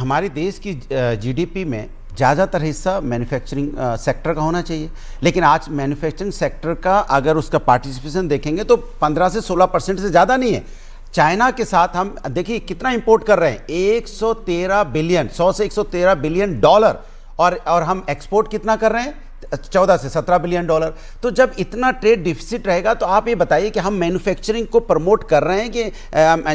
हमारे देश की जीडीपी में ज़्यादातर हिस्सा मैन्युफैक्चरिंग सेक्टर का होना चाहिए, लेकिन आज मैन्युफैक्चरिंग सेक्टर का अगर उसका पार्टिसिपेशन देखेंगे तो 15 से 16% से ज़्यादा नहीं है। चाइना के साथ हम देखिए कितना इंपोर्ट कर रहे हैं, 113 बिलियन, 100 से 113 बिलियन डॉलर, और हम एक्सपोर्ट कितना कर रहे हैं, 14 से 17 बिलियन डॉलर। तो जब इतना ट्रेड डिफिसिट रहेगा तो आप ये बताइए कि हम मैन्युफैक्चरिंग को प्रमोट कर रहे हैं कि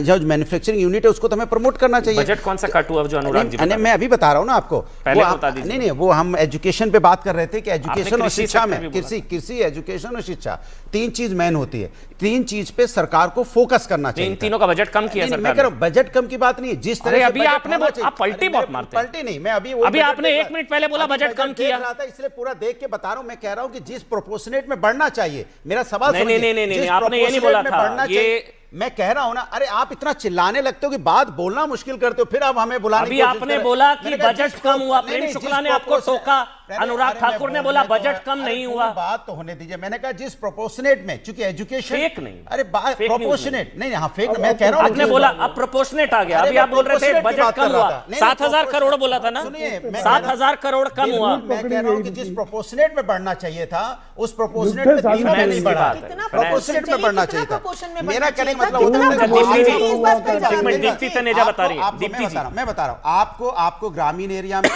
जो मैन्युफैक्चरिंग यूनिट है उसको तो हमें प्रमोट करना चाहिए। बजट कौन सा कट हुआ जो अनुराग जी मैं अभी बता रहा हूं ना आपको, पहले बता दीजिए। नहीं, वो हम एजुकेशन पे बात कर रहे थे कि एजुकेशन और शिक्षा में, कृषि, एजुकेशन और शिक्षा, 3 चीज मेन होती है। 3 चीज पे सरकार को फोकस करना चाहिए। तीनों का बजट कम किया सरकार ने। मैं कह रहा हूं बजट कम की बात नहीं है, जिस तरह अभी आपने आप पलटी बहुत मारते हैं। पलटी नहीं, मैं अभी आपने 1 मिनट पहले बोला बजट कम किया, इसलिए पूरा देख के बता रहा हूं। मैं कह रहा हूं कि जिस प्रोपोर्शनेट में बढ़ना चाहिए, मेरा सवाल नहीं, आपने ये नहीं बोला था। ये मैं कह रहा हूं ना, अरे आप इतना चिल्लाने लगते हो कि बात बोलना मुश्किल करते हो, फिर आप हमें बुलाने अभी आपने बोला कि बजट कम हुआ, प्रेम शुक्ला ने आपको टोका, अनुराग ठाकुर ने बोला बजट कम नहीं हुआ। बात तो होने दीजिए। मैंने कहा जिस प्रोपोर्शनेट में, चूंकि एजुकेशन फेक नहीं, अरे प्रोपोर्शनेट नहीं, हाँ फेक, मैं कह रहा हूं आपने बोला अब प्रोपोर्शनेट आ गया। अभी आप बोल रहे थे बजट कम हुआ, 7,000 करोड़ बोला था ना, 7,000 करोड़ कम हुआ। मैं कह रहा हूं कि जिस प्रोपोर्शनेट में बढ़ना चाहिए था उस प्रोपोर्शनेट में नहीं बढ़ा, प्रोपोर्शनेट में बढ़ना चाहिए था। मेरा कहने का मतलब दीप्ति तनेजा बता रही है, दीप्ति जी मैं बता रहा हूं आपको ग्रामीण एरिया में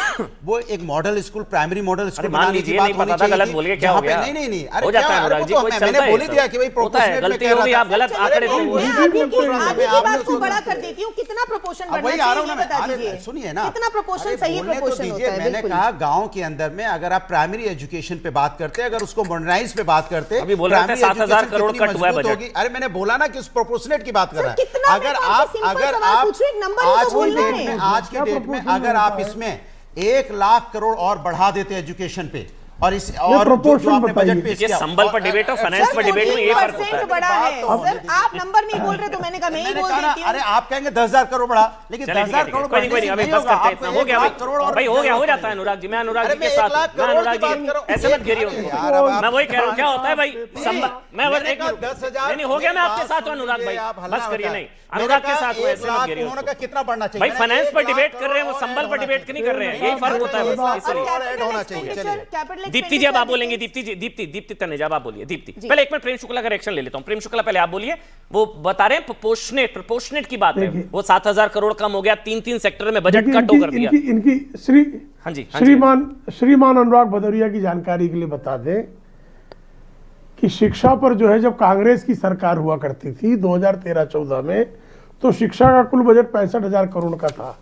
वो एक model school, primary model school बनाने की बात होनी चाहिए। गलत बोल गए, क्या हो गया? नहीं, अरे हो जाता है अनुराग जी, कोई मैंने बोल ही दिया कि भाई प्रोपोर्शनेट गलती हो गई, आप गलत आंकड़े मैं बात को बड़ा कर देती हूं, कितना प्रोपोर्शन बढ़ना चाहिए बता दीजिए। सुनिए ना, कितना प्रोपोर्शन सही प्रोपोर्शन होता है। मैंने कहा गांव के अंदर में अगर आप प्राइमरी एजुकेशन पे बात करते, अगर उसको मॉडर्नाइज पे बात करते, अभी बोल रहे थे 7,000 करोड़ कट हुआ है बजट। अरे मैंने बोला ना कि उस प्रोपोर्शनेट की बात कर रहा है। अगर आप आज की डेट में अगर आप इसमें 1 लाख करोड़ और बढ़ा देते एजुकेशन पे, और इस और जो आपने बजट पेश किया, संबल पर डिबेट और फाइनेंस पर डिबेट में ये फर्क होता है। बड़ा है सर, आप नंबर नहीं बोल रहे तो मैंने कहा मैं ही बोल देती हूं। अरे आप कहेंगे 10,000 करोड़ बढ़ा, लेकिन 10,000 करोड़ कोई नहीं, अभी बस करते हैं, इतना हो गया भाई, हो गया, हो जाता है अनुराग जी। मैं अनुराग जी के साथ, मैं अनुराग जी ऐसे मत घेरिए उनको, मैं वही कह रहा हूं क्या होता है भाई, मैं बस एक 10,000 नहीं हो गया, मैं आपके साथ हूं अनुराग भाई, बस करिए। नहीं अनुराग के साथ ऐसे मत घेरिए उन्होंने कितना बढ़ना चाहिए भाई, फाइनेंस पर डिबेट कर रहे हैं, वो संबल पर डिबेट नहीं कर रहे हैं, यही फर्क होता है बस, इसलिए होना चाहिए। दीप्ति जी अब आप बोलेंगे, दीप्ति तनेजा आप बोलिए। दीप्ति पहले 1 मिनट प्रेम शुक्ला का रिएक्शन ले लेता हूं। प्रेम शुक्ला पहले आप बोलिए, वो बता रहे हैं प्रोपोर्शनेट की बात है, वो 7,000 करोड़ कम हो गया, 3 सेक्टर में बजट कट कर दिया। इनकी श्रीमान अनुराग भदौरिया की जानकारी के लिए बता दें कि शिक्षा पर जो है, जब कांग्रेस की सरकार हुआ करती थी 2013-14 में, तो शिक्षा का कुल बजट 65,000 करोड़ का था।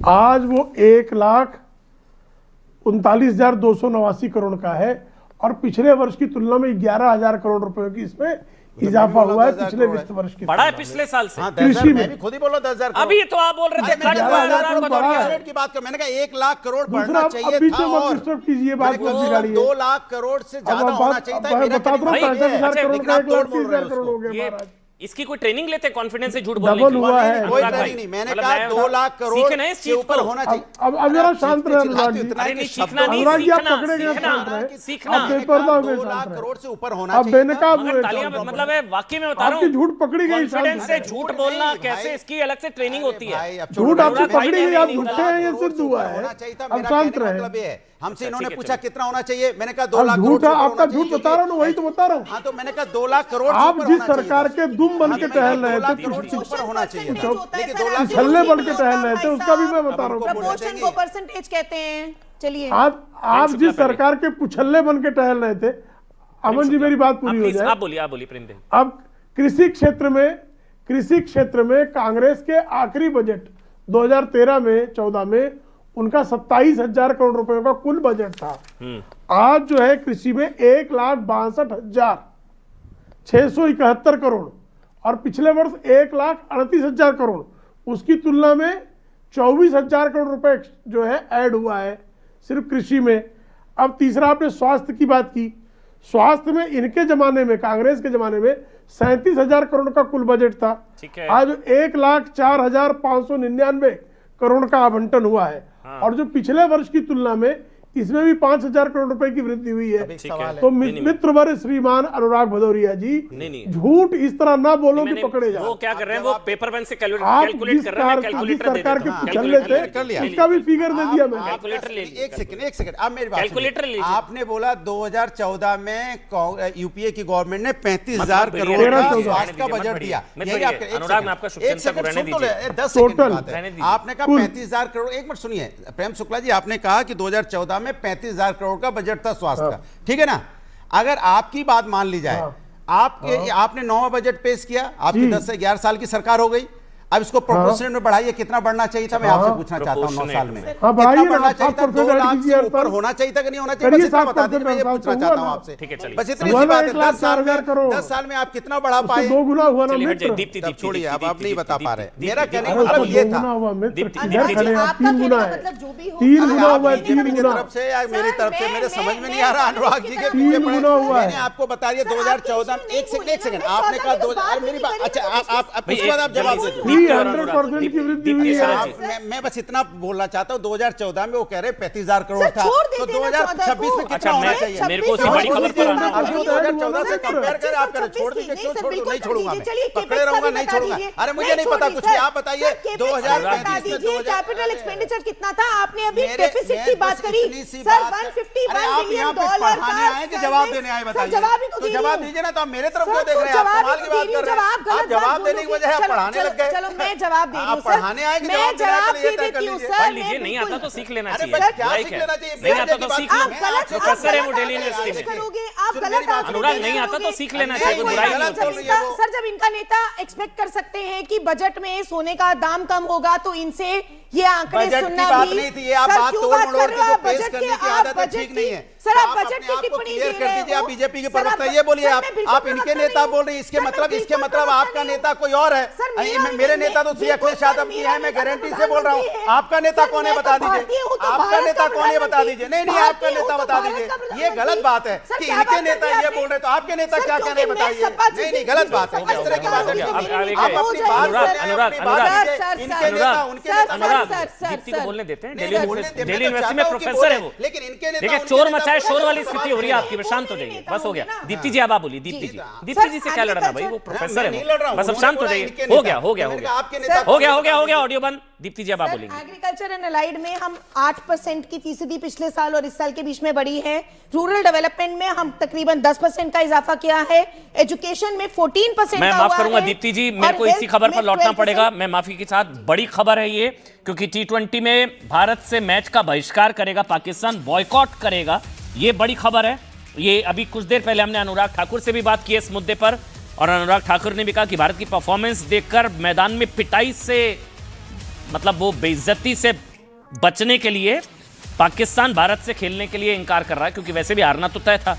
आज वो 1,39,289 करोड़ का है, और पिछले वर्ष की तुलना में 11,000 करोड़ रुपए की इसमें इजाफा हुआ है पिछले वित्त वर्ष की। बड़ा है पिछले साल से। कृषि में भी खुद ही बोला 10,000 करोड़। अभी तो आप बोल रहे थे की बात कर, मैंने कहा 1 लाख करोड़ बढ़ना चाहिए था, और 2 लाख करोड़ से ज्यादा होना चाहिए था। इसकी कोई ट्रेनिंग लेते हैं कॉन्फिडेंस से झूठ बोलने की? कोई ट्रेनिंग नहीं, मैंने कहा 2 लाख करोड़ सीखना है इस चीज पर होना चाहिए। अब जरा शांत रहे अनुराग जी, सीखना नहीं, सीखना 2 लाख करोड़ से ऊपर होना अब बेनकाब हुए, मतलब है वाकई में बता रहा हूँ, झूठ पकड़ी गई, कॉन्फिडेंस से झूठ बोलना कैसे, इसकी अलग से ट्रेनिंग होती है। झूठ आपको पकड़ी गई, आप झूठे हैं, ये सिद्ध हुआ है। अब शांत रहे। हमसे इन्होंने पूछा कितना होना चाहिए, मैंने कहा 2 लाख करोड़। आपका झूठ बता रहा हूँ, वही तो बता रहा हूँ। हाँ, तो मैंने कहा 2 लाख करोड़ आप जिस सरकार के दुम बन के टहल रहे थे, होना चाहिए, छल्ले बन के टहल रहे थे, उसका भी मैं बता रहा हूँ। प्रपोर्शन को परसेंटेज कहते हैं। चलिए, आप जिस सरकार के पुछल्ले बन के टहल रहे थे, अमन जी मेरी बात पूरी हो जाए। आप बोलिए प्रेम दे। अब कृषि क्षेत्र में कांग्रेस के आखिरी बजट 2013 में 14 में उनका 27,000 करोड़ रुपए का कुल बजट था। आज जो है कृषि में 1,62,671 करोड़, और पिछले वर्ष 1,38,000 करोड़, उसकी तुलना में 24,000 करोड़ रुपए जो है ऐड हुआ है सिर्फ कृषि में। अब तीसरा, आपने स्वास्थ्य की बात की। स्वास्थ्य में इनके जमाने में, कांग्रेस के जमाने में 37,000 करोड़ का कुल बजट था। आज 1,04,599 करोड़ का आवंटन हुआ है। और जो पिछले वर्ष की तुलना में इसमें भी 5,000 करोड़ रुपए की वृद्धि हुई है। एक सवाल है। तो मित्रवर श्रीमान अनुराग भदौरिया जी, नहीं। झूठ इस तरह ना बोलो कि मैंने- पकड़े वो जाओ। क्या कर रहे हैं, वो पेपर पेन से आप कैलकुलेट जिस कर रहे हैं, जिस कैलकुलेटर दे सरकार देते के हैं, चल कैलकुलेटर रहे कर लिया। थे उसका भी फिगर दे दिया मैंने। कैलकुलेटर ले लीजिए। एक सेकंड अब मेरी बात कैलकुलेटर सुनिए। लीजिए। आपने बोला 2014 में यूपीए की गवर्नमेंट ने 35,000 मतलब करोड़ रहने का दीजिए, स्वास्थ्य का रहने बजट दीजिए, दिया। मत यही बढ़िए। आपका- एक अनुराग, सेकंड, मैं आपका एक शुक्रिया सेकंड रहने सुन तो दीजिए। ले, 10 सेकंड की टोटल। बात रहने है। दीजिए। आपने कहा 35,000 करोड़, एक मिनट सुनिए प्रेम शुक्ला जी, आपने कहा कि 2014 में 35,000 करोड़ का बजट था स्वास्थ्य का, ठीक है ना। अगर आपकी बात मान ली जाए, आपने 9वां बजट पेश किया, आपकी 10 से 11 साल की सरकार हो गई, अब इसको प्रोपोर्शनल में बढ़ाइए, कितना बढ़ना चाहिए था मैं आपसे पूछना चाहता हूं 9 साल में हाँ, कितना बढ़ाइए ना, बढ़ना चाहिए था? 2 लाख 7% से ऊपर पर होना चाहिए था कि नहीं होना चाहिए, करिए, बस इतना बता 7% दीजिए, मैं ये पूछना हुआ चाहता हूं ना। आपसे। ठीक है, चलिए। बस इतनी हुआ सी ना, बात है। 1,04,000 करोड़। 10 साल में आप कितना बढ़ा पाए? 2 गुना हुआ ना चलिए, हट मित्र। जाइए, दीप्ति, तब दीप्ति, छोड़िए, अब दीप्ति, आप नहीं बता दीप्ति, पा रहे। दीप्ति, मेरा दीप्ति, कहने दीप्ति, का मतलब दो ये गुना था। हुआ मित्र, दीप्ति, किधर दीप्ति, खड़े हैं आप? आपका 3 गुना कहने का है। मतलब जो भी हो, 3 अगर गुना आप हुआ है, मेरी 3 मेरी गुना। तरफ से या मेरी सर, तरफ से मेरे मैं- समझ में नहीं मैं आ रहा अनुराग अनुराग की जी तरफ के से पीछे 3 पड़े। गुना हुआ है। मैंने आपको बता दिया सर, आप 2014 किसी एक नहीं सेकंड बोले, आपने कहा मैं 2 14 मेरी बात, की अच्छा आप भाई, उसके बाद आप एक जवाब जल्दी दे से- दीजिए। 300% की वृद्धि हुई दीप्ति, है। दीप्ति, मैं बस इतना बोलना चाहता हूँ, 2014 में वो कह रहे 35,000 करोड़ सर, था, छोड़ देते तो ना 2026 में 14 कितना अच्छा, होना मैं- चाहिए? मेरे को उसी बड़ी खबर पर आना है। अभी 2014 से कंपेयर कर, आप करें, छोड़ दीजिए, क्यों छोड़ दो? नहीं छोड़ूंगा मैं, पकड़े रहूंगा, नहीं छोड़ूंगा। अरे मुझे नहीं पता कुछ भी, आप बताइए 2035 में 2000 कैपिटल एक्सपेंडिचर कितना था? आपने अभी मेरे- डेफिसिट मैं की बस बात करी इतनी सी सर, बात है। 151 अरे आप बिलियन यहाँ पे डॉलर पढ़ाने आए कि जवाब देने आए? बताइए जवाब ही तो तो दे जवाब रही दीजिए ना, तो आप मेरे हूँ। तरफ क्यों सर, देख रहे हैं? आप जवाब कमाल ही की तो बात दे कर रही रहे हूँ, हैं। जवाब आप गलत बात जवाब देने की बोलोगे। बजाय आप चलो, पढ़ाने लग गए। चलो मैं जवाब दे रही हूँ आप सर। पढ़ाने आए कि मैं जवाब देने जवाब के लिए दे तय कर देती हूँ लीजिए। सर, पढ़ मैं लीजिए, नहीं आता तो बिल्कुल- सीख लेना अरे चाहिए। भाई, क्या बुराई सीख क्या? लेना चाहिए? नहीं मेरे आता की तो बात सीख नहीं, लो। आप मैं गलत प्रोफेसर है वो आप दिल्ली गलत यूनिवर्सिटी आदेश में। करोगे, आप सुन, गलत मेरी बात आदेश अनुराग, नहीं करोगे। आता तो सीख लेना नहीं, चाहिए, कोई बुराई गलत नहीं बोल होती। रही है वो। सर, जब इनका नेता एक्सपेक्ट कर सकते हैं कि बजट में सोने का दाम कम होगा तो इनसे ये आंकड़े बजट की सुनना बात भी नहीं थी, ये आप सर, बात क्यों तोड़ बात मरोड़ कर के रहे हो? जो आप पेश बजट करने के- की आप आदत है, बजट ठीक की- नहीं है। सर, आप अपने बजट की आप को टिप्पणी क्लियर दे कर रहे दीजिए, आप हो। बीजेपी के सर, आप- प्रवक्ता, ये बोलिए सर, आप मैं बिल्कुल आप इनके प्रवक्ता नेता नहीं बोल रहे हैं, इसके सर, मैं मतलब बिल्कुल आपका प्रवक्ता नेता नहीं कोई और है। सर, मेरा मेरे नहीं, नेता तो श्री बिल्कुल अखिलेश यादव सर, की मेरा है, मैं नेता गारंटी से प्रधानमंत्री बोल रहा हूँ। है। आपका नेता सर, कौन है मैं बता तो भारतीय दीजिए, हूँ, तो आपका भारत नेता का कौन है बता प्रधानमंत्री। दीजिए। नहीं नहीं, आपका भारतीय हूँ, नेता तो बता भारत दीजिए। का ये प्रधानमंत्री। गलत बात है सर, कि क्या इनके बात नेता कर ये दिया बोल रहे, तो आपके नेता सर, क्या कह रहे क्योंकि मैं बताइए। सपा नहीं नहीं, जिस गलत दिन बात है, सपा इस तरह की सरकार बात होगी है। तो मेरे आप नेता एक- हो अपनी जाएंगे, बात सर। सुने, अनुराग, अपनी बात अनुराग, कीजिए। सर, इनके सर, नेता उनके सर, नेता अनुराग, सर, सर, दीप्ति को सर। बोलने देते हैं। नहीं, दिल्ली नहीं, बोलने दे, मैं दिल्ली तो यूनिवर्सिटी चाहता में हूं कि प्रोफेसर है बोले, वो। लेकिन इनके नेता देखिए, उनके चोर नेता मचाए बोले, शोर वाली तो स्थिति सवाल हो रही है नहीं आपकी, वो शांत हो मेरे जाइए, नेता बस हो गया। होंगे ना। दीप्ति जी, अब आप बोलिए, दीप्ति जी। सर, दीप्ति जी से क्या लड़ना भाई, वो मैं प्रोफेसर है नहीं वो। लड़ रहा हूं, बस अब उन्होंने शांत हो बोला जाइए। इनके हो नेता। गया, हो गया, तो हो मैंने गया, कहा आपके नेता हो गया, हो गया, हो गया, ऑडियो बंद। दीप्ति जी, अब आप बोलेंगे। एग्रीकल्चर एंड अलाइड में हम 8% की फीसदी पिछले साल और इस साल के बीच में बढ़ी है। रूरल डेवलपमेंट में हम तकरीबन 10% का इजाफा किया है। एजुकेशन में 14% मैं का माफ हुआ करूंगा है। दीप्ति जी, और मेरे को इसी हेल्थ खबर में पर लौटना 12%। पड़ेगा। मैं माफी के साथ, बड़ी खबर है ये, क्योंकि T20 में भारत से मैच का बहिष्कार करेगा पाकिस्तान, बॉयकॉट करेगा, ये बड़ी खबर है। ये अभी कुछ देर पहले हमने अनुराग ठाकुर से भी बात की है इस मुद्दे पर, और अनुराग ठाकुर ने भी कहा कि भारत की परफॉर्मेंस देखकर मैदान में पिटाई से, मतलब वो बेइज्जती से बचने के लिए पाकिस्तान भारत से खेलने के लिए इनकार कर रहा है, क्योंकि वैसे भी हारना तो तय था।